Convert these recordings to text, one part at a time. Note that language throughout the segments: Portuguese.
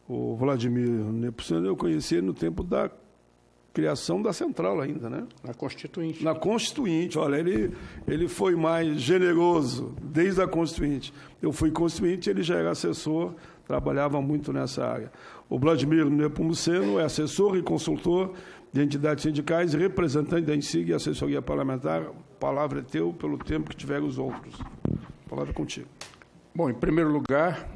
O Vladimir Nepomuceno eu conheci no tempo da criação da Central ainda, né? Na Constituinte. Na Constituinte, olha, ele foi mais generoso desde a Constituinte. Eu fui Constituinte, ele já era assessor, trabalhava muito nessa área. O Vladimir Nepomuceno é assessor e consultor de entidades sindicais, representante da INSIG e assessoria parlamentar. A palavra é teu pelo tempo que tiver os outros. A palavra é contigo. Bom, em primeiro lugar,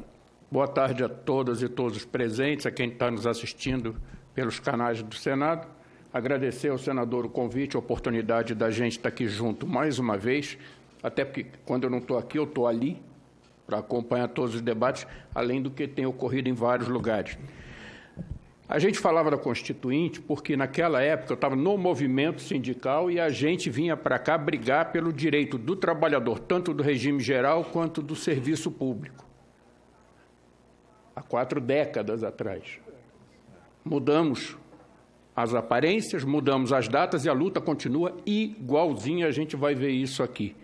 boa tarde a todas e todos os presentes, a quem está nos assistindo pelos canais do Senado. Agradecer ao senador o convite, a oportunidade da gente estar aqui junto mais uma vez, até porque quando eu não estou aqui, eu estou ali para acompanhar todos os debates, além do que tem ocorrido em vários lugares. A gente falava da Constituinte porque, naquela época, eu estava no movimento sindical e a gente vinha para cá brigar pelo direito do trabalhador, tanto do regime geral quanto do serviço público. Há 4 décadas atrás. Mudamos as aparências, mudamos as datas e a luta continua igualzinha, a gente vai ver isso aqui.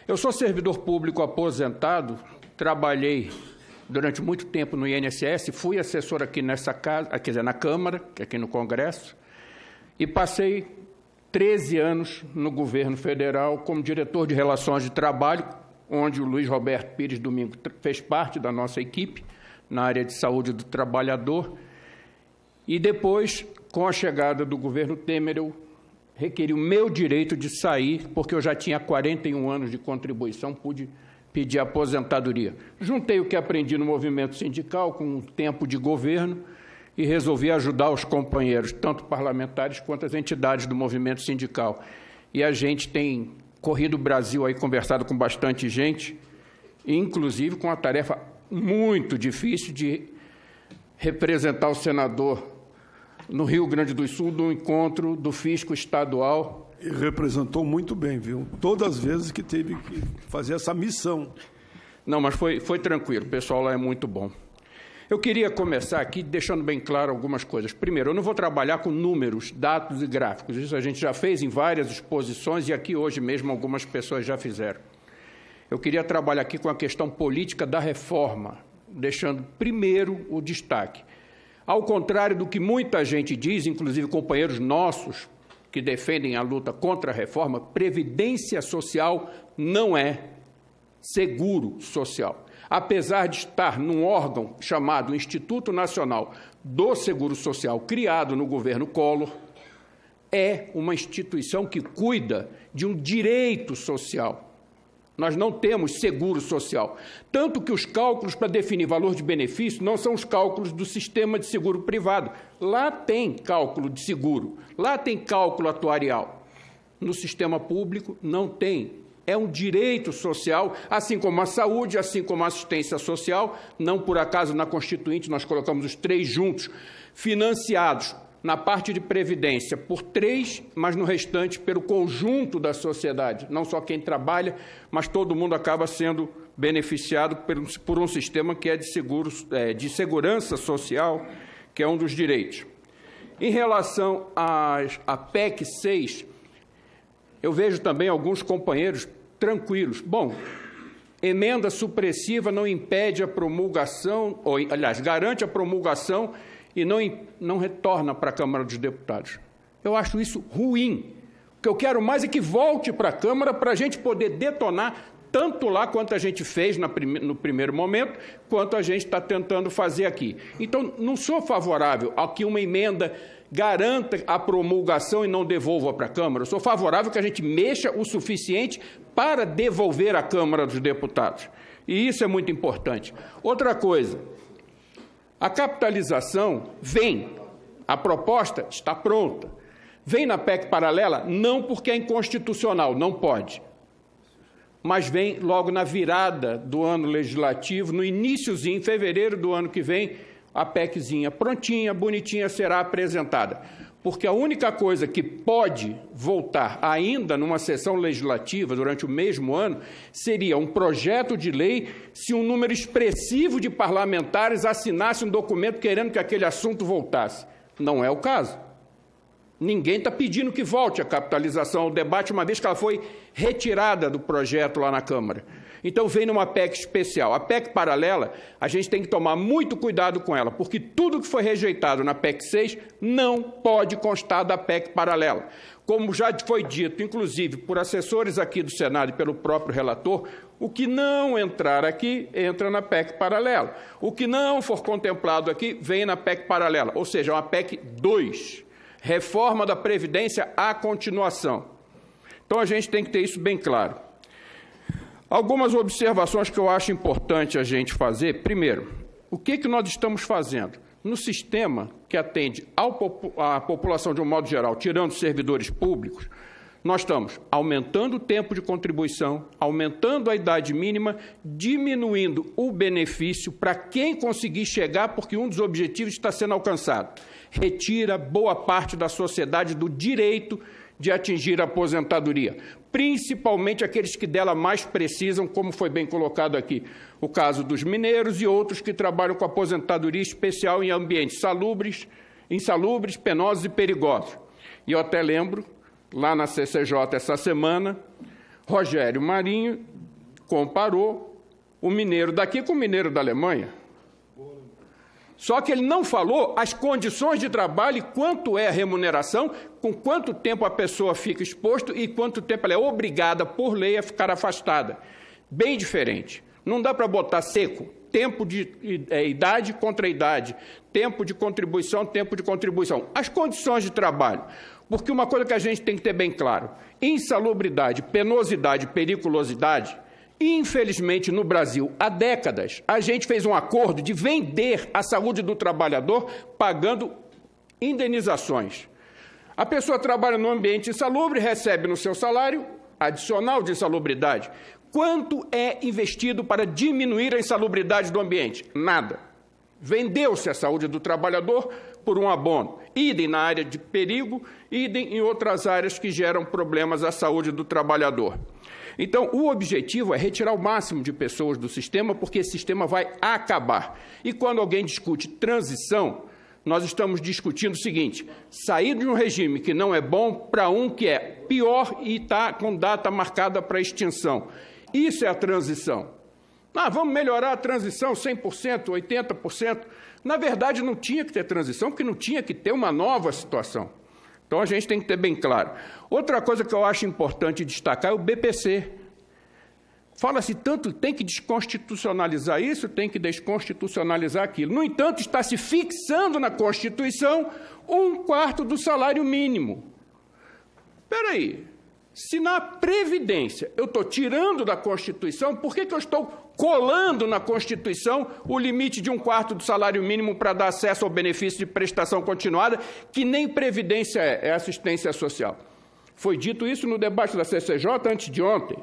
Eu sou servidor público aposentado, trabalhei durante muito tempo no INSS, fui assessor aqui nessa casa, quer dizer, na Câmara, aqui no Congresso, e passei 13 anos no governo federal como diretor de Relações de Trabalho, onde o Luiz Roberto Pires Domingo fez parte da nossa equipe, na área de saúde do trabalhador, e depois, com a chegada do governo Temer, eu requeri o meu direito de sair, porque eu já tinha 41 anos de contribuição, pude pedir aposentadoria. Juntei o que aprendi no movimento sindical com o tempo de governo e resolvi ajudar os companheiros, tanto parlamentares quanto as entidades do movimento sindical. E a gente tem corrido o Brasil aí, conversado com bastante gente, inclusive com a tarefa muito difícil de representar o senador no Rio Grande do Sul, no encontro do fisco estadual. E representou muito bem, viu? Todas as vezes que teve que fazer essa missão. Não, mas foi tranquilo, o pessoal lá é muito bom. Eu queria começar aqui deixando bem claro algumas coisas. Primeiro, eu não vou trabalhar com números, dados e gráficos. Isso a gente já fez em várias exposições e aqui hoje mesmo algumas pessoas já fizeram. Eu queria trabalhar aqui com a questão política da reforma, deixando primeiro o destaque. Ao contrário do que muita gente diz, inclusive companheiros nossos que defendem a luta contra a reforma, previdência social não é seguro social. Apesar de estar num órgão chamado Instituto Nacional do Seguro Social, criado no governo Collor, é uma instituição que cuida de um direito social. Nós não temos seguro social. Tanto que os cálculos para definir valor de benefício não são os cálculos do sistema de seguro privado. Lá tem cálculo de seguro, lá tem cálculo atuarial. No sistema público não tem. É um direito social, assim como a saúde, assim como a assistência social. Não por acaso na Constituinte nós colocamos os 3 juntos, financiados na parte de previdência por 3, mas no restante pelo conjunto da sociedade. Não só quem trabalha, mas todo mundo acaba sendo beneficiado por um sistema que é de segurança social, que é um dos direitos. Em relação à PEC 6, eu vejo também alguns companheiros tranquilos. Bom, emenda supressiva não impede a promulgação, ou, aliás, garante a promulgação e não retorna para a Câmara dos Deputados. Eu acho isso ruim. O que eu quero mais é que volte para a Câmara para a gente poder detonar tanto lá quanto a gente fez no primeiro momento, quanto a gente está tentando fazer aqui. Então, não sou favorável a que uma emenda garanta a promulgação e não devolva para a Câmara. Eu sou favorável que a gente mexa o suficiente para devolver à Câmara dos Deputados. E isso é muito importante. Outra coisa, a capitalização vem, a proposta está pronta. Vem na PEC paralela, não porque é inconstitucional, não pode. Mas vem logo na virada do ano legislativo, no iniciozinho, em fevereiro do ano que vem, a PECzinha prontinha, bonitinha, será apresentada. Porque a única coisa que pode voltar ainda numa sessão legislativa durante o mesmo ano seria um projeto de lei se um número expressivo de parlamentares assinasse um documento querendo que aquele assunto voltasse. Não é o caso. Ninguém está pedindo que volte a capitalização ao debate, uma vez que ela foi retirada do projeto lá na Câmara. Então, vem numa PEC especial. A PEC paralela, a gente tem que tomar muito cuidado com ela, porque tudo que foi rejeitado na PEC 6 não pode constar da PEC paralela. Como já foi dito, inclusive, por assessores aqui do Senado e pelo próprio relator, o que não entrar aqui, entra na PEC paralela. O que não for contemplado aqui, vem na PEC paralela, ou seja, uma PEC 2. Reforma da Previdência à continuação. Então, a gente tem que ter isso bem claro. Algumas observações que eu acho importante a gente fazer. Primeiro, o que nós estamos fazendo? No sistema que atende à população de um modo geral, tirando servidores públicos, nós estamos aumentando o tempo de contribuição, aumentando a idade mínima, diminuindo o benefício para quem conseguir chegar, porque um dos objetivos está sendo alcançado. Retira boa parte da sociedade do direito de atingir a aposentadoria, principalmente aqueles que dela mais precisam, como foi bem colocado aqui, o caso dos mineiros e outros que trabalham com aposentadoria especial em ambientes insalubres, penosos e perigosos. E eu até lembro, lá na CCJ essa semana, Rogério Marinho comparou o mineiro daqui com o mineiro da Alemanha. Só que ele não falou as condições de trabalho e quanto é a remuneração, com quanto tempo a pessoa fica exposto e quanto tempo ela é obrigada, por lei, a ficar afastada. Bem diferente. Não dá para botar seco. Tempo de idade contra idade. Tempo de contribuição, tempo de contribuição. As condições de trabalho. Porque uma coisa que a gente tem que ter bem claro, insalubridade, penosidade, periculosidade, infelizmente, no Brasil, há décadas, a gente fez um acordo de vender a saúde do trabalhador pagando indenizações. A pessoa trabalha no ambiente insalubre, recebe no seu salário adicional de insalubridade. Quanto é investido para diminuir a insalubridade do ambiente? Nada. Vendeu-se a saúde do trabalhador por um abono. Idem na área de perigo, idem em outras áreas que geram problemas à saúde do trabalhador. Então, o objetivo é retirar o máximo de pessoas do sistema, porque esse sistema vai acabar. E quando alguém discute transição, nós estamos discutindo o seguinte: sair de um regime que não é bom para um que é pior e está com data marcada para extinção. Isso é a transição. Vamos melhorar a transição 100%, 80%. Na verdade, não tinha que ter transição, porque não tinha que ter uma nova situação. Então, a gente tem que ter bem claro. Outra coisa que eu acho importante destacar é o BPC. Fala-se tanto, tem que desconstitucionalizar isso, tem que desconstitucionalizar aquilo. No entanto, está se fixando na Constituição 1/4 do salário mínimo. Espera aí, se na Previdência eu estou tirando da Constituição, por que eu estou colando na Constituição o limite de 1/4 do salário mínimo para dar acesso ao benefício de prestação continuada, que nem Previdência é assistência social? Foi dito isso no debate da CCJ antes de ontem.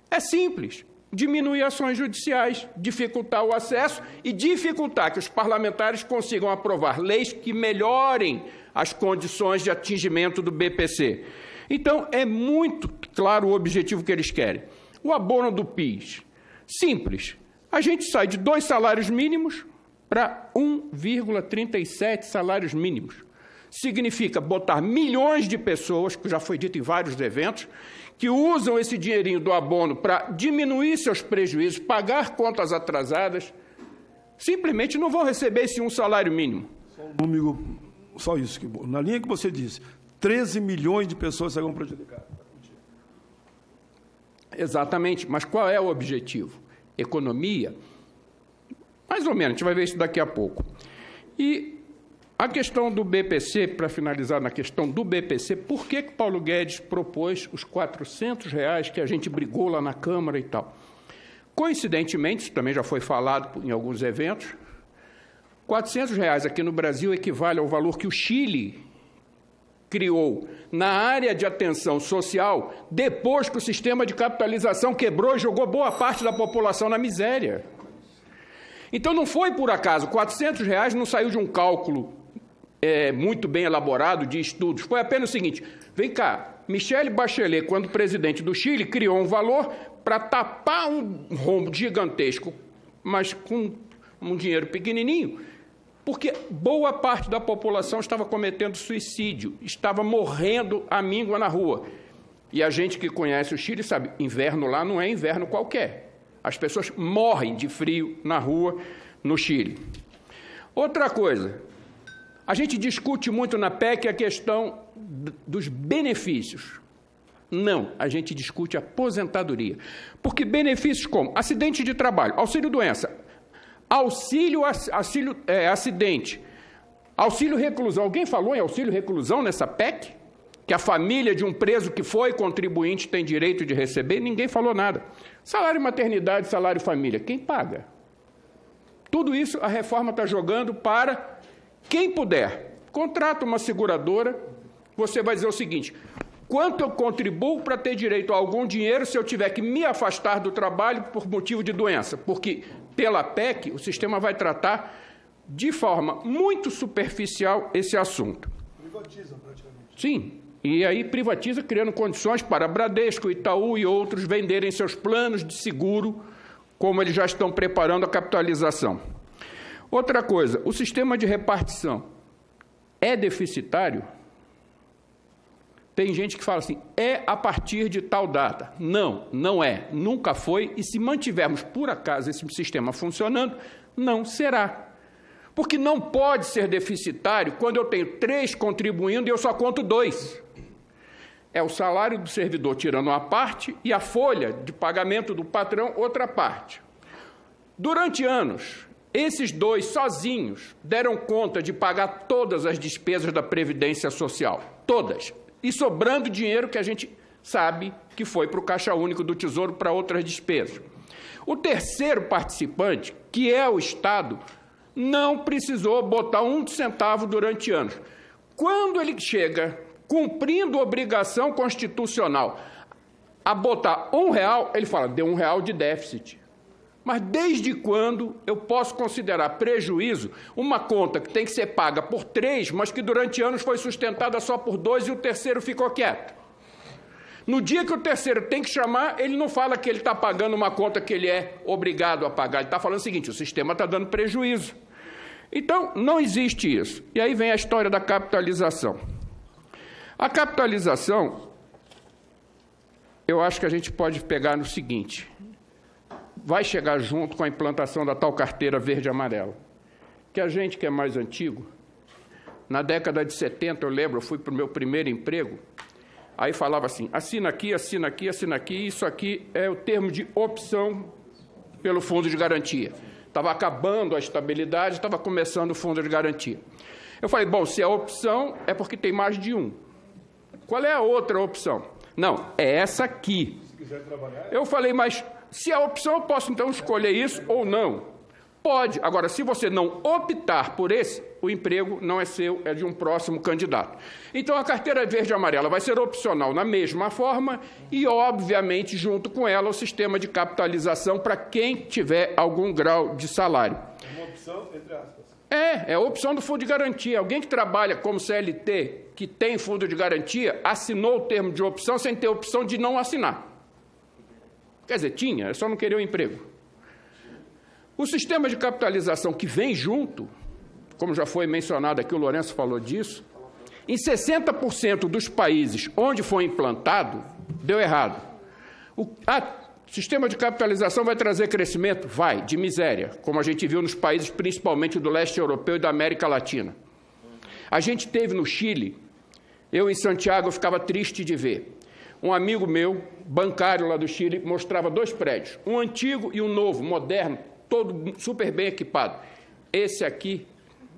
É simples. Diminuir ações judiciais, dificultar o acesso e dificultar que os parlamentares consigam aprovar leis que melhorem as condições de atingimento do BPC. Então, é muito claro o objetivo que eles querem. O abono do PIS. Simples. A gente sai de 2 salários mínimos para 1,37 salários mínimos. Significa botar milhões de pessoas, que já foi dito em vários eventos, que usam esse dinheirinho do abono para diminuir seus prejuízos, pagar contas atrasadas, simplesmente não vão receber esse 1 salário mínimo. Só isso. Na linha que você disse, 13 milhões de pessoas serão prejudicadas. Exatamente, mas qual é o objetivo? Economia? Mais ou menos, a gente vai ver isso daqui a pouco. E a questão do BPC, para finalizar na questão do BPC, por que Paulo Guedes propôs os R$400 que a gente brigou lá na Câmara e tal? Coincidentemente, isso também já foi falado em alguns eventos, R$400 aqui no Brasil equivale ao valor que o Chile criou na área de atenção social depois que o sistema de capitalização quebrou e jogou boa parte da população na miséria. Então, não foi por acaso, R$400 não saiu de um cálculo muito bem elaborado de estudos. Foi apenas o seguinte: vem cá, Michelle Bachelet, quando presidente do Chile, criou um valor para tapar um rombo gigantesco, mas com um dinheiro pequenininho. Porque boa parte da população estava cometendo suicídio, estava morrendo à míngua na rua. E a gente que conhece o Chile sabe, inverno lá não é inverno qualquer. As pessoas morrem de frio na rua no Chile. Outra coisa, a gente discute muito na PEC a questão dos benefícios. Não, a gente discute aposentadoria. Porque benefícios como acidente de trabalho, auxílio-doença, acidente, auxílio-reclusão. Alguém falou em auxílio-reclusão nessa PEC? Que a família de um preso que foi contribuinte tem direito de receber? Ninguém falou nada. Salário maternidade, salário família, quem paga? Tudo isso a reforma está jogando para quem puder. Contrata uma seguradora, você vai dizer o seguinte: quanto eu contribuo para ter direito a algum dinheiro se eu tiver que me afastar do trabalho por motivo de doença? Porque, pela PEC, o sistema vai tratar de forma muito superficial esse assunto. Privatiza praticamente. Sim, e aí privatiza criando condições para Bradesco, Itaú e outros venderem seus planos de seguro, como eles já estão preparando a capitalização. Outra coisa, o sistema de repartição é deficitário? Tem gente que fala assim, é a partir de tal data. Não, não é, nunca foi, e se mantivermos por acaso esse sistema funcionando, não será. Porque não pode ser deficitário quando eu tenho 3 contribuindo e eu só conto 2. É o salário do servidor tirando uma parte e a folha de pagamento do patrão outra parte. Durante anos, esses 2 sozinhos deram conta de pagar todas as despesas da Previdência Social, todas, e sobrando dinheiro que a gente sabe que foi para o Caixa Único do Tesouro para outras despesas. O terceiro participante, que é o Estado, não precisou botar 1 centavo durante anos. Quando ele chega, cumprindo obrigação constitucional, a botar R$1, ele fala, deu R$1 de déficit. Mas desde quando eu posso considerar prejuízo uma conta que tem que ser paga por 3, mas que durante anos foi sustentada só por 2 e o terceiro ficou quieto? No dia que o terceiro tem que chamar, ele não fala que ele está pagando uma conta que ele é obrigado a pagar. Ele está falando o seguinte, o sistema está dando prejuízo. Então, não existe isso. E aí vem a história da capitalização. A capitalização, eu acho que a gente pode pegar no seguinte, vai chegar junto com a implantação da tal carteira verde e amarela, que a gente que é mais antigo, na década de 70, eu lembro, eu fui para o meu primeiro emprego, aí falava assim, assina aqui, assina aqui, assina aqui, isso aqui é o termo de opção pelo fundo de garantia. Estava acabando a estabilidade, estava começando o fundo de garantia. Eu falei, bom, se é opção, é porque tem mais de um. Qual é a outra opção? Não, é essa aqui. Se quiser trabalhar... Eu falei, mas se é opção, eu posso então escolher isso ou não? Pode. Agora, se você não optar por esse, o emprego não é seu, é de um próximo candidato. Então, a carteira verde e amarela vai ser opcional na mesma forma e, obviamente, junto com ela, o sistema de capitalização para quem tiver algum grau de salário. É uma opção, entre aspas. É a opção do fundo de garantia. Alguém que trabalha como CLT, que tem fundo de garantia, assinou o termo de opção sem ter opção de não assinar. Quer dizer, tinha, é só não querer o emprego. O sistema de capitalização que vem junto, como já foi mencionado aqui, o Lourenço falou disso, em 60% dos países onde foi implantado, deu errado. O sistema de capitalização vai trazer crescimento? Vai, de miséria, como a gente viu nos países principalmente do leste europeu e da América Latina. A gente teve no Chile, eu em Santiago eu ficava triste de ver. Um amigo meu, bancário lá do Chile, mostrava 2 prédios, um antigo e um novo, moderno, todo super bem equipado. Esse aqui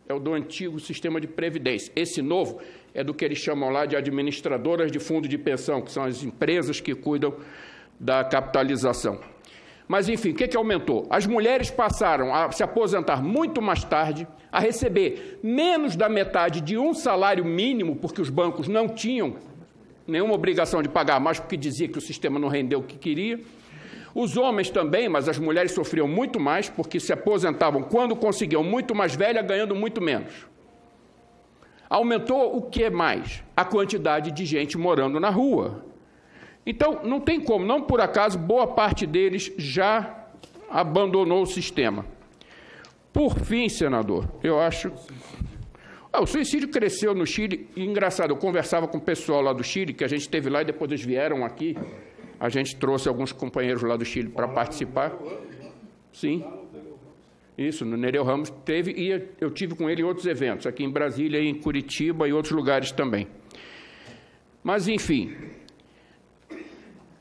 é o do antigo sistema de previdência. Esse novo é do que eles chamam lá de administradoras de fundo de pensão, que são as empresas que cuidam da capitalização. Mas, enfim, o que aumentou? As mulheres passaram a se aposentar muito mais tarde, a receber menos da metade de um salário mínimo, porque os bancos não tinham nenhuma obrigação de pagar mais, porque dizia que o sistema não rendeu o que queria. Os homens também, mas as mulheres sofriam muito mais, porque se aposentavam quando conseguiam muito mais velha, ganhando muito menos. Aumentou o que mais? A quantidade de gente morando na rua. Então, não tem como, não por acaso, boa parte deles já abandonou o sistema. Por fim, senador, eu acho... o suicídio cresceu no Chile, e engraçado, eu conversava com o pessoal lá do Chile, que a gente esteve lá e depois eles vieram aqui, a gente trouxe alguns companheiros lá do Chile para participar. Sim, isso, no Nereu Ramos teve, e eu tive com ele em outros eventos, aqui em Brasília, em Curitiba e outros lugares também. Mas, enfim,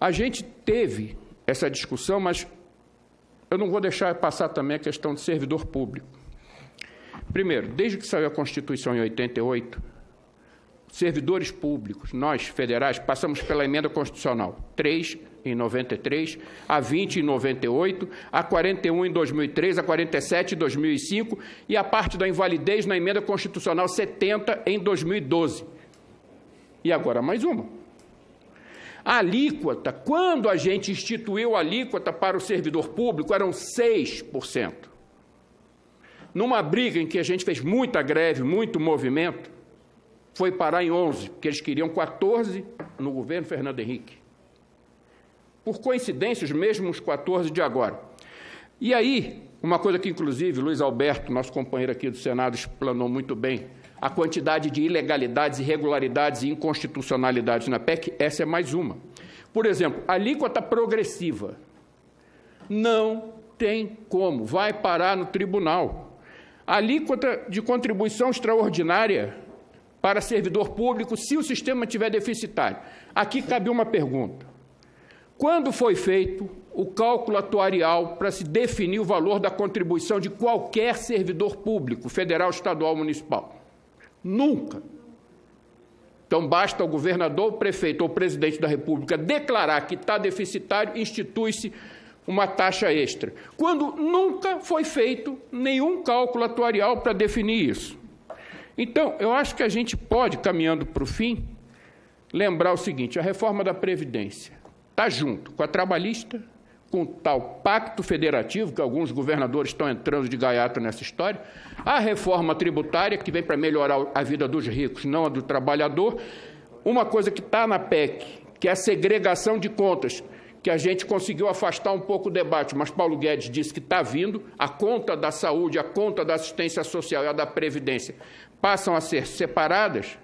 a gente teve essa discussão, mas eu não vou deixar passar também a questão de servidor público. Primeiro, desde que saiu a Constituição em 88, servidores públicos, nós, federais, passamos pela emenda constitucional 3 em 93, a 20 em 98, a 41 em 2003, a 47 em 2005 e a parte da invalidez na emenda constitucional 70 em 2012. E agora mais uma. A alíquota, quando a gente instituiu a alíquota para o servidor público, eram 6%. Numa briga em que a gente fez muita greve, muito movimento, foi parar em 11%, porque eles queriam 14% no governo Fernando Henrique. Por coincidência, os mesmos 14% de agora. E aí, uma coisa que, inclusive, Luiz Alberto, nosso companheiro aqui do Senado, explanou muito bem, a quantidade de ilegalidades, irregularidades e inconstitucionalidades na PEC, essa é mais uma. Por exemplo, a alíquota progressiva não tem como, vai parar no tribunal. A alíquota de contribuição extraordinária para servidor público, se o sistema estiver deficitário. Aqui cabe uma pergunta. Quando foi feito o cálculo atuarial para se definir o valor da contribuição de qualquer servidor público, federal, estadual, municipal? Nunca. Então, basta o governador, o prefeito ou o presidente da República declarar que está deficitário, institui-se uma taxa extra, quando nunca foi feito nenhum cálculo atuarial para definir isso. Então, eu acho que a gente pode, caminhando para o fim, lembrar o seguinte: a reforma da Previdência está junto com a trabalhista, com o tal pacto federativo, que alguns governadores estão entrando de gaiato nessa história, a reforma tributária, que vem para melhorar a vida dos ricos, não a do trabalhador, uma coisa que está na PEC, que é a segregação de contas, que a gente conseguiu afastar um pouco o debate, mas Paulo Guedes disse que está vindo, a conta da saúde, a conta da assistência social e a da Previdência passam a ser separadas.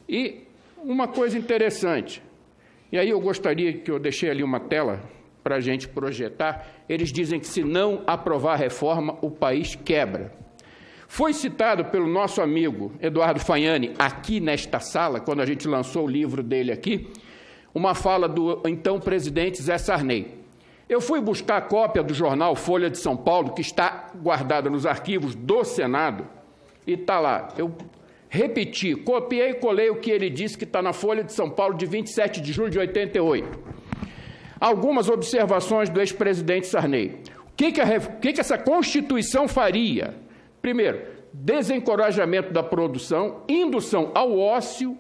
E uma coisa interessante, e aí eu gostaria que eu deixei ali uma tela para a gente projetar, eles dizem que se não aprovar a reforma, o país quebra. Foi citado pelo nosso amigo Eduardo Fagnani, aqui nesta sala, quando a gente lançou o livro dele aqui, uma fala do então presidente Zé Sarney. Eu fui buscar a cópia do jornal Folha de São Paulo, que está guardada nos arquivos do Senado, e está lá. Eu repeti, copiei e colei o que ele disse, que está na Folha de São Paulo, de 27 de julho de 88. Algumas observações do ex-presidente Sarney. O que essa Constituição faria? Primeiro, desencorajamento da produção, indução ao ócio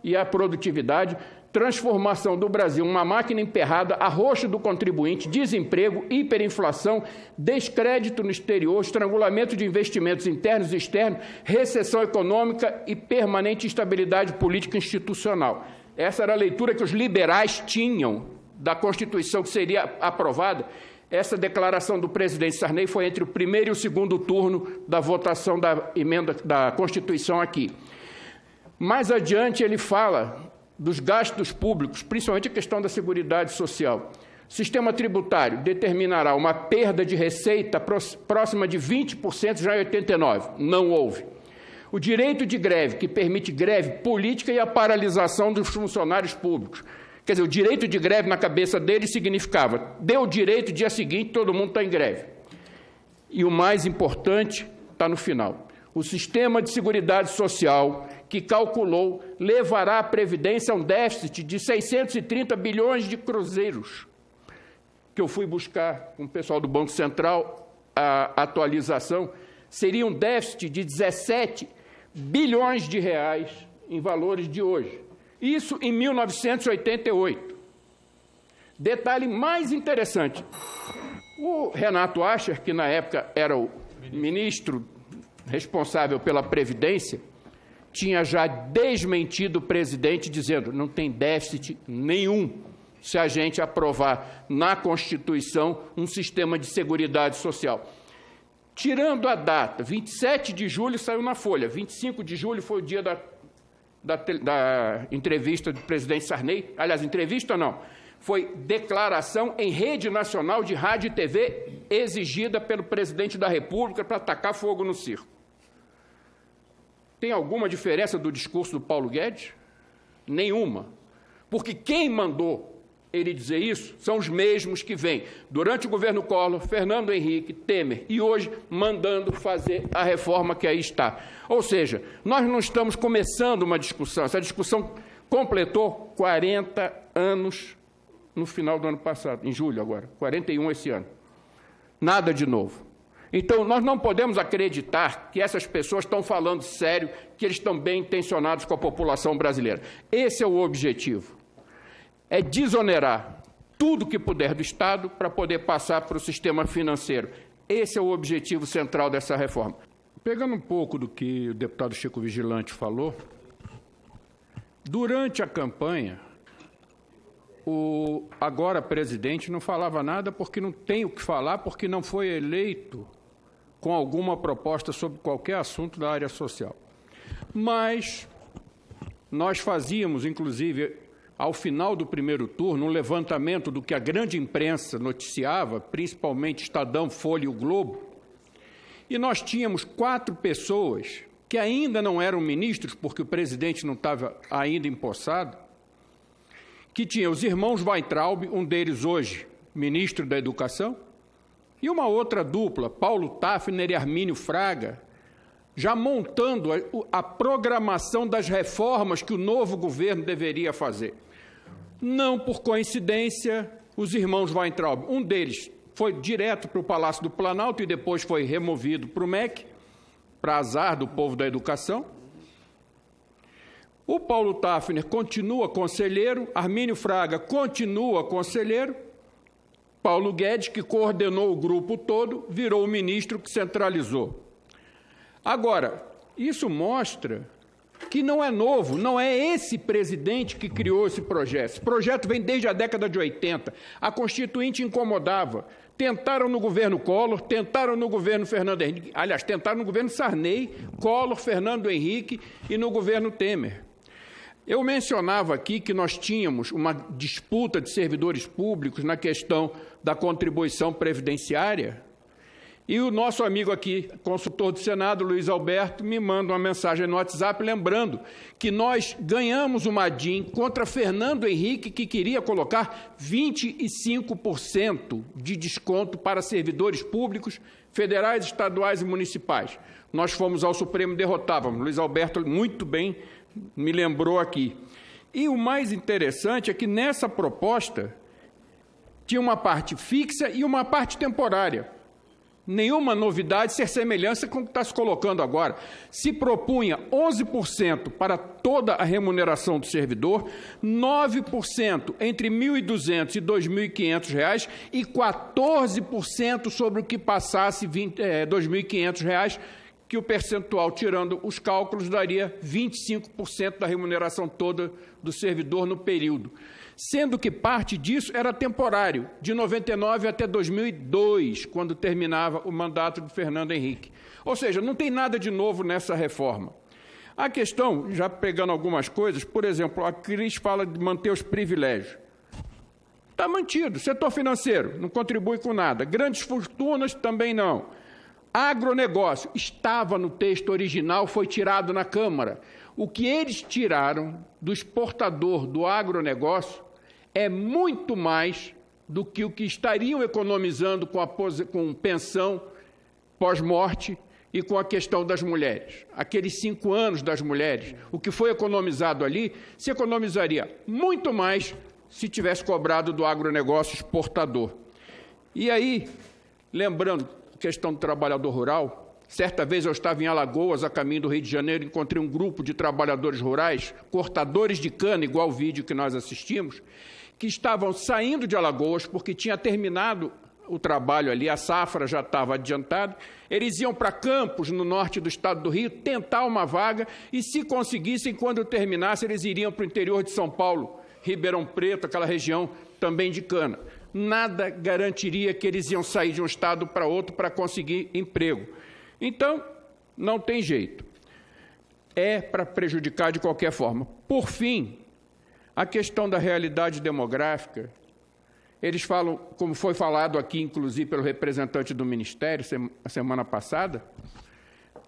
e à produtividade, transformação do Brasil em uma máquina emperrada, arroxo do contribuinte, desemprego, hiperinflação, descrédito no exterior, estrangulamento de investimentos internos e externos, recessão econômica e permanente instabilidade política e institucional. Essa era a leitura que os liberais tinham da Constituição que seria aprovada. Essa declaração do presidente Sarney foi entre o primeiro e o segundo turno da votação da emenda da Constituição aqui. Mais adiante ele fala dos gastos públicos, principalmente a questão da Seguridade Social. O sistema tributário determinará uma perda de receita próxima de 20% já em 89. Não houve. O direito de greve, que permite greve política e a paralisação dos funcionários públicos. Quer dizer, o direito de greve na cabeça dele significava, deu o direito, dia seguinte todo mundo está em greve. E o mais importante está no final. O sistema de Seguridade Social, que calculou, levará a Previdência a um déficit de 630 bilhões de cruzeiros, que eu fui buscar com o pessoal do Banco Central, a atualização, seria um déficit de 17 bilhões de reais em valores de hoje. Isso em 1988. Detalhe mais interessante, o Renato Acher, que na época era o ministro responsável pela Previdência, tinha já desmentido o presidente, dizendo não tem déficit nenhum se a gente aprovar na Constituição um sistema de seguridade social. Tirando a data, 27 de julho saiu na Folha, 25 de julho foi o dia da entrevista do presidente Sarney. Aliás, entrevista não, foi declaração em rede nacional de rádio e TV exigida pelo presidente da República para atacar fogo no circo. Tem alguma diferença do discurso do Paulo Guedes? Nenhuma. Porque quem mandou ele dizer isso são os mesmos que vêm, durante o governo Collor, Fernando Henrique, Temer, e hoje mandando fazer a reforma que aí está. Ou seja, nós não estamos começando uma discussão, essa discussão completou 40 anos no final do ano passado, em julho agora, 41 esse ano. Nada de novo. Então, nós não podemos acreditar que essas pessoas estão falando sério, que eles estão bem intencionados com a população brasileira. Esse é o objetivo. É desonerar tudo que puder do Estado para poder passar para o sistema financeiro. Esse é o objetivo central dessa reforma. Pegando um pouco do que o deputado Chico Vigilante falou, durante a campanha, o agora presidente não falava nada porque não tem o que falar, porque não foi eleito com alguma proposta sobre qualquer assunto da área social. Mas nós fazíamos, inclusive, ao final do primeiro turno, um levantamento do que a grande imprensa noticiava, principalmente Estadão, Folha e o Globo, e nós tínhamos 4 pessoas que ainda não eram ministros, porque o presidente não estava ainda empossado, que tinha os irmãos Weintraub, um deles hoje ministro da Educação, e uma outra dupla, Paulo Tafner e Armínio Fraga, já montando a programação das reformas que o novo governo deveria fazer. Não por coincidência, os irmãos Weintraub, um deles foi direto para o Palácio do Planalto e depois foi removido para o MEC, para azar do povo da educação. O Paulo Tafner continua conselheiro, Armínio Fraga continua conselheiro, Paulo Guedes, que coordenou o grupo todo, virou o ministro que centralizou. Agora, isso mostra que não é novo, não é esse presidente que criou esse projeto. Esse projeto vem desde a década de 80. A Constituinte incomodava. Tentaram no governo Collor, tentaram no governo Fernando Henrique, aliás, tentaram no governo Sarney, Collor, Fernando Henrique e no governo Temer. Eu mencionava aqui que nós tínhamos uma disputa de servidores públicos na questão da contribuição previdenciária, e o nosso amigo aqui, consultor do Senado, Luiz Alberto, me manda uma mensagem no WhatsApp lembrando que nós ganhamos uma DIN contra Fernando Henrique, que queria colocar 25% de desconto para servidores públicos, federais, estaduais e municipais. Nós fomos ao Supremo e derrotávamos. Luiz Alberto muito bem me lembrou aqui. E o mais interessante é que nessa proposta tinha uma parte fixa e uma parte temporária. Nenhuma novidade, ser semelhança com o que está se colocando agora. Se propunha 11% para toda a remuneração do servidor, 9% entre R$ 1.200 e R$ 2.500 e 14% sobre o que passasse R$ 2.500, que o percentual, tirando os cálculos, daria 25% da remuneração toda do servidor no período. Sendo que parte disso era temporário, de 99 até 2002, quando terminava o mandato de Fernando Henrique. Ou seja, não tem nada de novo nessa reforma. A questão, já pegando algumas coisas, por exemplo, a Cris fala de manter os privilégios. Está mantido. Setor financeiro, não contribui com nada. Grandes fortunas, também não. Agronegócio, estava no texto original, foi tirado na Câmara. O que eles tiraram do exportador do agronegócio é muito mais do que o que estariam economizando com pensão pós-morte e com a questão das mulheres. Aqueles 5 anos das mulheres, o que foi economizado ali, se economizaria muito mais se tivesse cobrado do agronegócio exportador. E aí, lembrando a questão do trabalhador rural, certa vez eu estava em Alagoas, a caminho do Rio de Janeiro, encontrei um grupo de trabalhadores rurais, cortadores de cana, igual o vídeo que nós assistimos, que estavam saindo de Alagoas porque tinha terminado o trabalho ali, a safra já estava adiantada, eles iam para Campos, no norte do estado do Rio, tentar uma vaga e, se conseguissem, quando terminasse, eles iriam para o interior de São Paulo, Ribeirão Preto, aquela região também de cana. nada garantiria que eles iam sair de um estado para outro para conseguir emprego. Então, não tem jeito. É para prejudicar de qualquer forma. Por fim, a questão da realidade demográfica, eles falam, como foi falado aqui, inclusive, pelo representante do Ministério, a semana passada,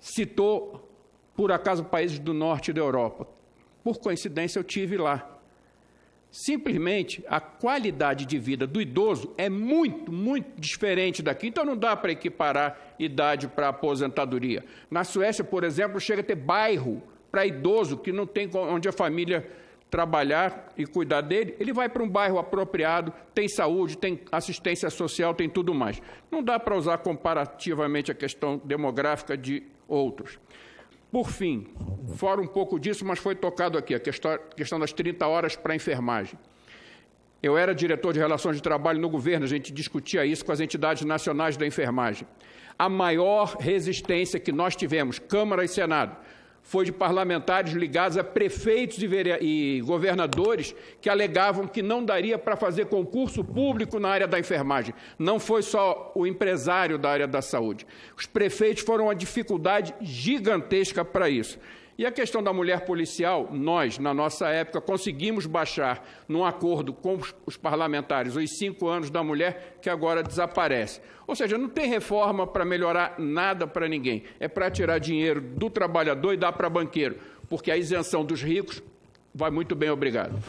citou, por acaso, países do norte da Europa. Por coincidência, eu tive lá. Simplesmente, a qualidade de vida do idoso é muito, muito diferente daqui. Então, não dá para equiparar idade para aposentadoria. Na Suécia, por exemplo, chega a ter bairro para idoso que não tem onde a família trabalhar e cuidar dele. Ele vai para um bairro apropriado, tem saúde, tem assistência social, tem tudo mais. Não dá para usar comparativamente a questão demográfica de outros. Por fim, fora um pouco disso, mas foi tocado aqui, a questão das 30 horas para a enfermagem. Eu era diretor de Relações de Trabalho no governo, a gente discutia isso com as entidades nacionais da enfermagem. A maior resistência que nós tivemos, Câmara e Senado, foi de parlamentares ligados a prefeitos e governadores que alegavam que não daria para fazer concurso público na área da enfermagem. Não foi só o empresário da área da saúde. Os prefeitos foram uma dificuldade gigantesca para isso. E a questão da mulher policial, nós, na nossa época, conseguimos baixar, num acordo com os parlamentares, os 5 anos da mulher, que agora desaparece. Ou seja, não tem reforma para melhorar nada para ninguém. É para tirar dinheiro do trabalhador e dar para banqueiro, porque a isenção dos ricos vai muito bem, obrigado.